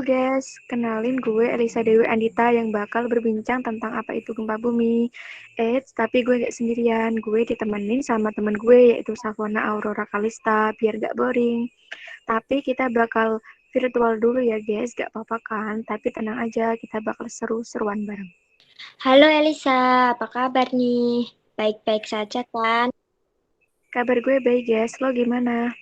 guys, kenalin gue Elisa Dewi Andita yang bakal berbincang tentang apa itu gempa bumi. Tapi gue gak sendirian, gue ditemenin sama temen gue yaitu Savona Aurora Kalista, biar gak boring. Tapi kita bakal virtual dulu ya guys, gak apa-apa kan? Tapi tenang aja, kita bakal seru-seruan bareng. Halo Elisa, apa kabar nih? Baik-baik saja kan? Kabar gue baik guys, lo gimana?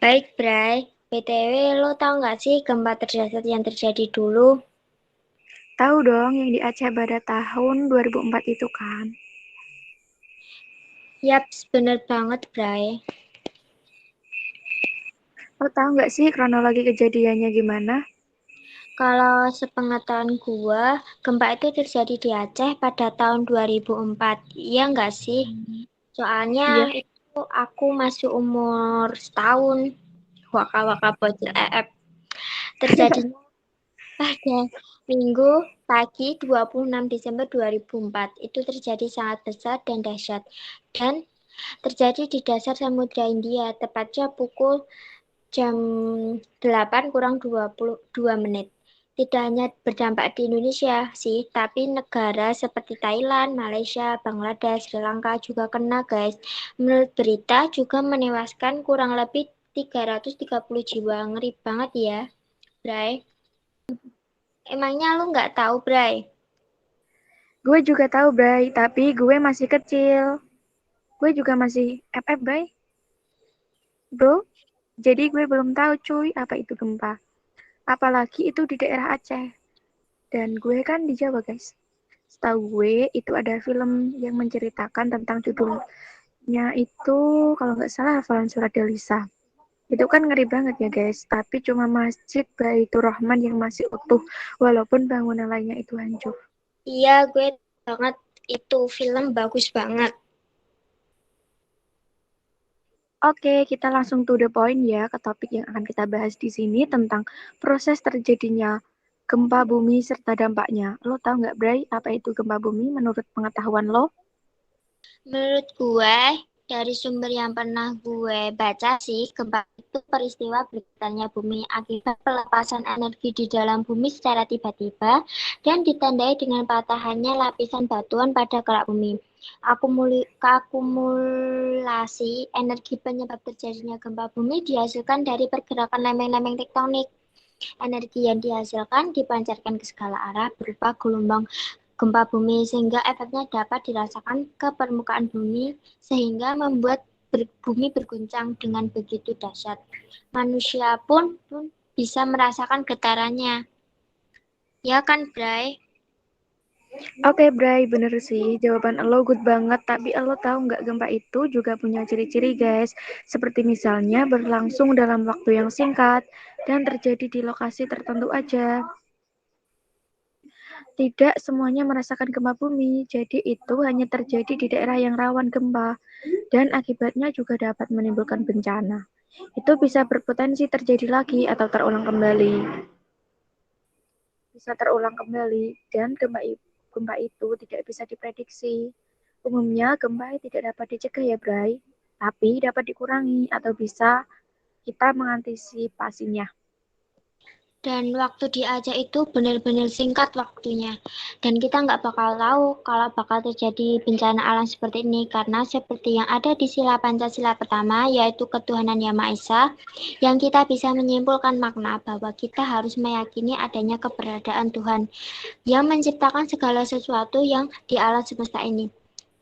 Baik, Bray. BTW, lo tau nggak sih gempa terdahsyat yang terjadi dulu? Tahu dong yang di Aceh pada tahun 2004 itu kan? Yap, bener banget, Bray. Lo tahu nggak sih kronologi kejadiannya gimana? Kalau sepengetahuan gua, gempa itu terjadi di Aceh pada tahun 2004. Iya nggak sih? Soalnya Iya. itu aku masih umur setahun. Waka-waka bocil EF. Terjadinya pada Minggu pagi 26 Desember 2004, itu terjadi sangat besar dan dahsyat. Dan terjadi di dasar Samudra India, tepatnya pukul jam 8 kurang 22 menit. Tidak hanya berdampak di Indonesia sih, tapi negara seperti Thailand, Malaysia, Bangladesh, Sri Lanka juga kena guys. Menurut berita juga menewaskan kurang lebih 330 jiwa. Ngeri banget ya, Bray. Emangnya lu nggak tahu, Bray? Gue juga tahu, Bray, tapi gue masih kecil. Gue juga masih FF, Bray. Bro, jadi gue belum tahu cuy apa itu gempa. Apalagi itu di daerah Aceh. Dan gue kan di Jawa, guys. Setahu gue itu ada film yang menceritakan tentang judulnya itu, kalau nggak salah, Hafalan Surat Delisa. Itu kan ngeri banget ya, guys. Tapi cuma Masjid Baitur Rahman yang masih utuh, walaupun bangunan lainnya itu hancur. Iya, gue banget. Itu film bagus banget. Oke, kita langsung to the point ya ke topik yang akan kita bahas di sini tentang proses terjadinya gempa bumi serta dampaknya. Lo tau nggak, Bray, apa itu gempa bumi menurut pengetahuan lo? Menurut gue, dari sumber yang pernah gue baca sih, gempa itu peristiwa bergetarnya bumi akibat pelepasan energi di dalam bumi secara tiba-tiba dan ditandai dengan patahannya lapisan batuan pada kerak bumi. Akumulasi energi penyebab terjadinya gempa bumi dihasilkan dari pergerakan lempeng-lempeng tektonik. Energi yang dihasilkan dipancarkan ke segala arah berupa gelombang gempa bumi sehingga efeknya dapat dirasakan ke permukaan bumi sehingga membuat bumi berguncang dengan begitu dahsyat. Manusia pun bisa merasakan getarannya. Ya kan, Bray? Oke, Bray, bener sih. Jawaban lo good banget. Tapi lo tahu nggak gempa itu juga punya ciri-ciri, guys. Seperti misalnya berlangsung dalam waktu yang singkat dan terjadi di lokasi tertentu aja. Tidak semuanya merasakan gempa bumi, jadi itu hanya terjadi di daerah yang rawan gempa, dan akibatnya juga dapat menimbulkan bencana. Itu bisa berpotensi terjadi lagi atau terulang kembali. Dan gempa itu tidak bisa diprediksi. Umumnya gempa tidak dapat dicegah ya, Bray, tapi dapat dikurangi atau bisa kita mengantisipasinya. Dan waktu di Aceh itu benar-benar singkat waktunya. Dan kita nggak bakal tahu kalau bakal terjadi bencana alam seperti ini. Karena seperti yang ada di sila Pancasila pertama, yaitu ketuhanan Yang Maha Esa, yang kita bisa menyimpulkan makna bahwa kita harus meyakini adanya keberadaan Tuhan yang menciptakan segala sesuatu yang di alam semesta ini.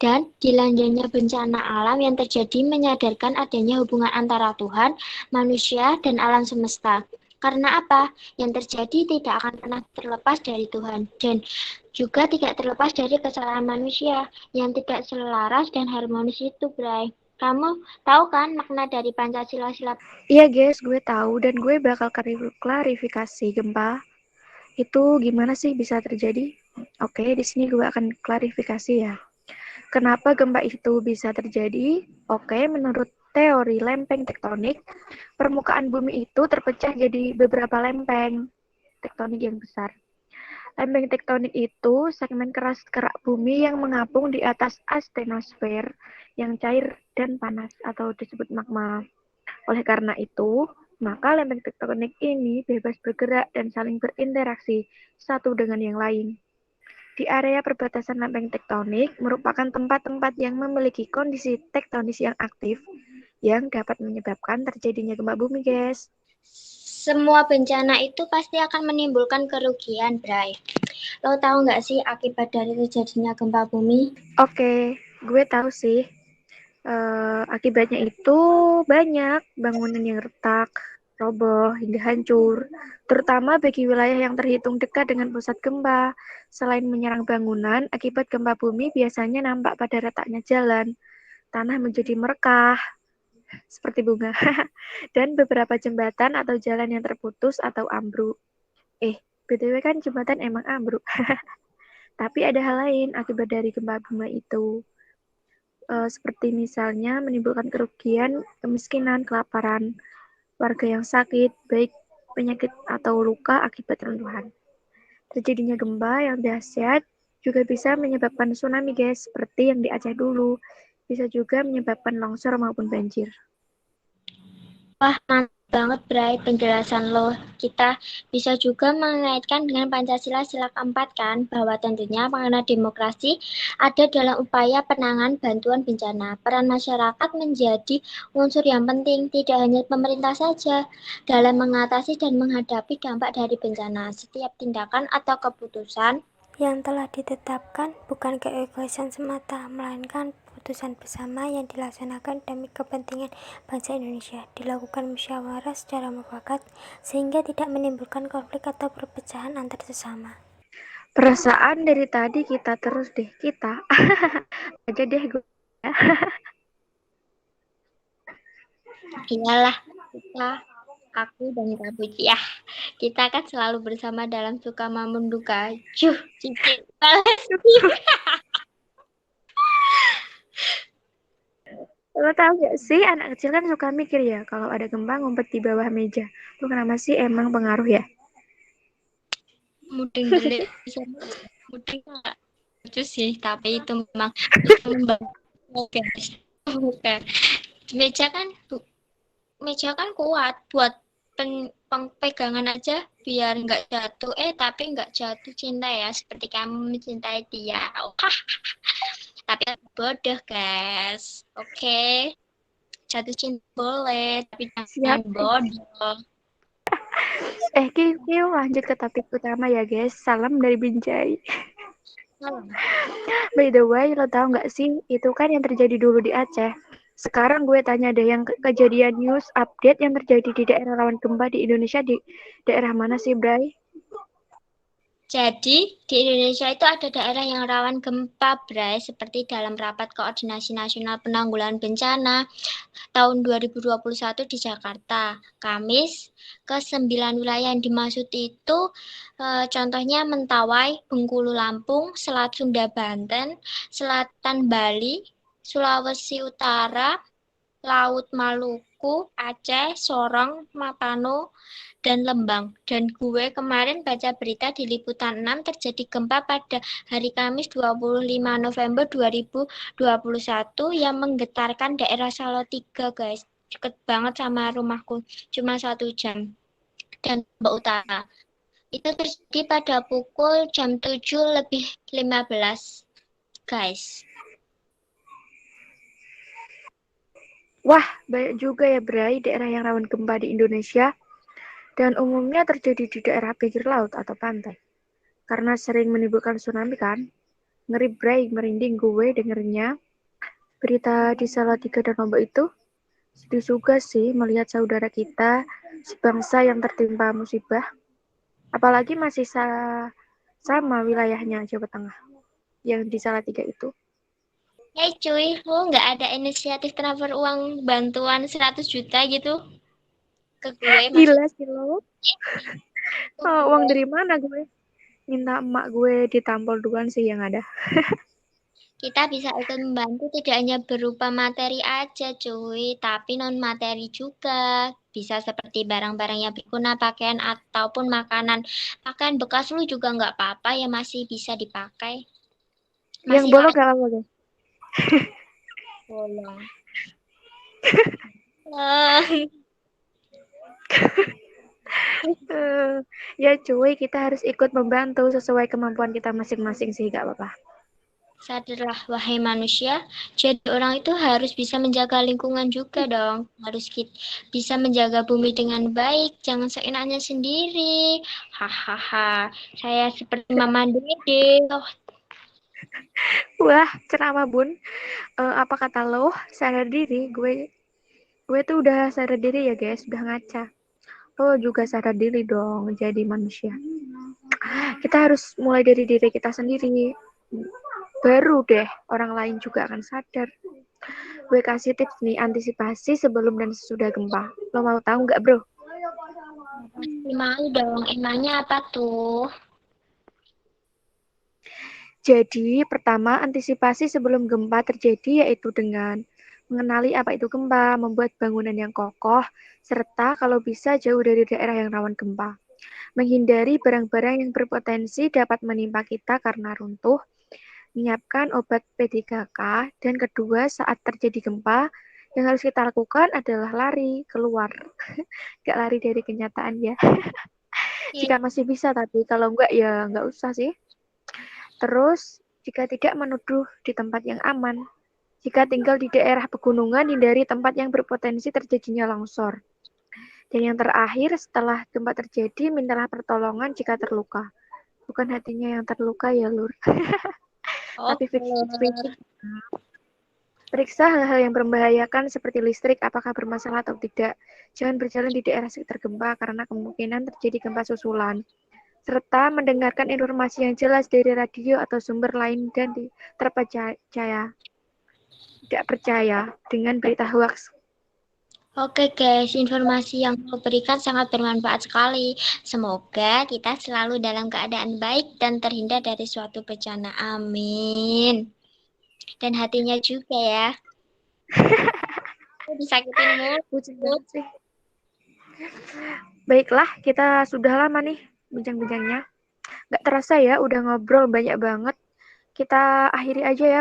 Dan dilanjutnya bencana alam yang terjadi menyadarkan adanya hubungan antara Tuhan, manusia, dan alam semesta. Karena apa? Yang terjadi tidak akan pernah terlepas dari Tuhan dan juga tidak terlepas dari kesalahan manusia yang tidak selaras dan harmonis itu, Bray. Kamu tahu kan makna dari Pancasila sila? Iya guys, gue tahu dan gue bakal klarifikasi gempa itu gimana sih bisa terjadi. Oke, di sini gue akan klarifikasi ya. Kenapa gempa itu bisa terjadi? Oke, menurut teori lempeng tektonik, permukaan bumi itu terpecah jadi beberapa lempeng tektonik yang besar. Lempeng tektonik itu segmen keras kerak bumi yang mengapung di atas astenosfer yang cair dan panas atau disebut magma. Oleh karena itu, Maka lempeng tektonik ini bebas bergerak dan saling berinteraksi satu dengan yang lain. Di area perbatasan lempeng tektonik merupakan tempat-tempat yang memiliki kondisi tektonis yang aktif yang dapat menyebabkan terjadinya gempa bumi, guys. Semua bencana itu pasti akan menimbulkan kerugian, Bray. Lo tahu nggak sih akibat dari terjadinya gempa bumi? Oke, gue tahu sih. Akibatnya itu banyak bangunan yang retak, roboh, hingga hancur, terutama bagi wilayah yang terhitung dekat dengan pusat gempa. Selain menyerang bangunan, akibat gempa bumi biasanya nampak pada retaknya jalan, tanah menjadi merekah, seperti bunga, dan beberapa jembatan atau jalan yang terputus atau ambruk. BTW kan jembatan emang ambruk. Tapi ada hal lain akibat dari gempa bumi itu. Seperti misalnya menimbulkan kerugian, kemiskinan, kelaparan, warga yang sakit, baik penyakit atau luka akibat runtuhan. Terjadinya gempa yang dahsyat juga bisa menyebabkan tsunami, guys, seperti yang di Aceh dulu. Bisa juga menyebabkan longsor maupun banjir. Wah, mantap banget, Bray, penjelasan lo. Kita bisa juga mengaitkan dengan Pancasila sila keempat kan, bahwa tentunya makna demokrasi ada dalam upaya penanganan bantuan bencana. Peran masyarakat menjadi unsur yang penting, tidak hanya pemerintah saja, dalam mengatasi dan menghadapi dampak dari bencana. Setiap tindakan atau keputusan yang telah ditetapkan bukan keegoisan semata, melainkan keputusan bersama yang dilaksanakan demi kepentingan bangsa Indonesia, dilakukan musyawarah secara mufakat sehingga tidak menimbulkan konflik atau perpecahan antar sesama. Perasaan dari tadi kita terus deh, kita aja deh gue. Iyalah, aku dan Kak Puji ya. Kita kan selalu bersama dalam suka maupun duka. Cincin Lo tau gak sih, anak kecil kan suka mikir ya, kalau ada gempa ngumpet di bawah meja. Lo kenapa sih, emang pengaruh ya? mudeng beli mudeng nggak lucu sih, tapi itu memang bisa membantu, guys. Bukan. Meja kan kuat buat pegangan aja biar nggak jatuh. Tapi nggak jatuh cinta ya, seperti kamu mencintai dia. Tapi bodoh, guys. Oke. Jatuh cinta boleh, tapi jangan Siap. bodoh. Kiu, lanjut ke topik utama ya, guys. Salam dari Binjai. By the way, lo tau gak sih, itu kan yang terjadi dulu di Aceh. Sekarang gue tanya deh, yang kejadian news update yang terjadi di daerah rawan gempa di Indonesia, di daerah mana sih, Bray? Jadi, di Indonesia itu ada daerah yang rawan gempa, Bray, seperti dalam rapat Koordinasi Nasional Penanggulangan Bencana tahun 2021 di Jakarta. Kamis, ke-9 wilayah yang dimaksud itu contohnya Mentawai, Bengkulu Lampung, Selat Sunda Banten, Selatan Bali, Sulawesi Utara, Laut Maluku, Aceh, Sorong, Mapano, dan Lembang. Dan gue kemarin baca berita di Liputan 6 terjadi gempa pada hari Kamis 25 November 2021 yang menggetarkan daerah Salatiga, guys. Deket banget sama rumahku, cuma 1 jam. Dan Lombok Utara. Itu terjadi pada pukul jam 7:15, guys. Wah, banyak juga ya, Bray, daerah yang rawan gempa di Indonesia. Dan umumnya terjadi di daerah pinggir laut atau pantai. Karena sering menimbulkan tsunami kan. Ngeri, Bray, merinding gue dengernya. Berita di Salatiga dan Lombok itu sedih juga sih melihat saudara kita sebangsa yang tertimpa musibah. Apalagi masih sama wilayahnya Jawa Tengah yang di Salatiga itu. Cuy, lu nggak ada inisiatif transfer uang bantuan 100 juta gitu ke gue? Gila sih lo. Uang dari mana gue? Minta emak gue ditampol duluan sih yang ada. Kita bisa ikut membantu tidak hanya berupa materi aja cuy, tapi non materi juga. Bisa seperti barang-barang yang berguna, pakaian ataupun makanan. Pakaian bekas lu juga nggak apa-apa ya, masih bisa dipakai. Yang Masih bolong layak. gak apa-apa guys. Bolong. Ya cuy, kita harus ikut membantu sesuai kemampuan kita masing-masing sih, gak apa-apa. Sadarlah, wahai manusia, jadi orang itu harus bisa menjaga lingkungan juga dong. Harus bisa menjaga bumi dengan baik, jangan seenaknya sendiri. Hahaha, saya seperti Mama Dede. Oh, Wah, ceramah bun. Apa kata lo? Sadar diri, gue tuh udah sadar diri ya guys, udah ngaca. Lo juga sadar diri dong, jadi manusia. Kita harus mulai dari diri kita sendiri. Baru deh, orang lain juga akan sadar. Gue kasih tips nih, antisipasi sebelum dan sesudah gempa. Lo mau tahu nggak bro? pasti mau dong. Emangnya apa tuh? Jadi, pertama, antisipasi sebelum gempa terjadi yaitu dengan mengenali apa itu gempa, membuat bangunan yang kokoh, serta kalau bisa jauh dari daerah yang rawan gempa. Menghindari barang-barang yang berpotensi dapat menimpa kita karena runtuh, menyiapkan obat P3K, dan kedua, saat terjadi gempa, yang harus kita lakukan adalah lari keluar. Gak lari dari kenyataan ya. Jika masih bisa, tapi kalau enggak ya enggak usah sih. Terus, jika tidak menuduh di tempat yang aman. Jika tinggal di daerah pegunungan, hindari tempat yang berpotensi terjadinya longsor. Dan yang terakhir, setelah gempa terjadi, mintalah pertolongan jika terluka. Bukan hatinya yang terluka ya, Lur. Tapi periksa hal-hal yang membahayakan seperti listrik, apakah bermasalah atau tidak. Jangan berjalan di daerah sekitar gempa karena kemungkinan terjadi gempa susulan. Serta mendengarkan informasi yang jelas dari radio atau sumber lain dan terpercaya. Tidak percaya dengan berita hoax. Oke guys, informasi yang kau berikan sangat bermanfaat sekali. Semoga kita selalu dalam keadaan baik dan terhindar dari suatu bencana. Amin. Dan hatinya juga ya. Disakitin mulu. Baiklah, kita sudah lama nih bincang-bincangnya. Gak terasa ya, udah ngobrol banyak banget. Kita akhiri aja ya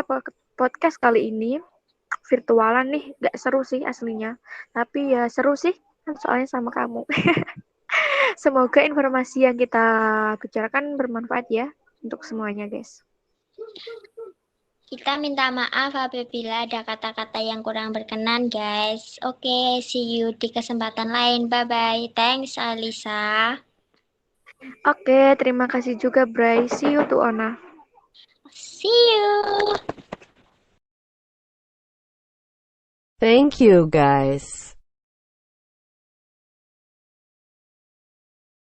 podcast kali ini. Virtualan nih, gak seru sih aslinya. Tapi ya seru sih, kan soalnya sama kamu. Semoga informasi yang kita bicarakan bermanfaat ya untuk semuanya guys. Kita minta maaf apabila ada kata-kata yang kurang berkenan, guys. Oke, see you di kesempatan lain. Bye-bye. Thanks, Alisa. Oke, terima kasih juga, Bray. See you to Ona. See you. Thank you, guys.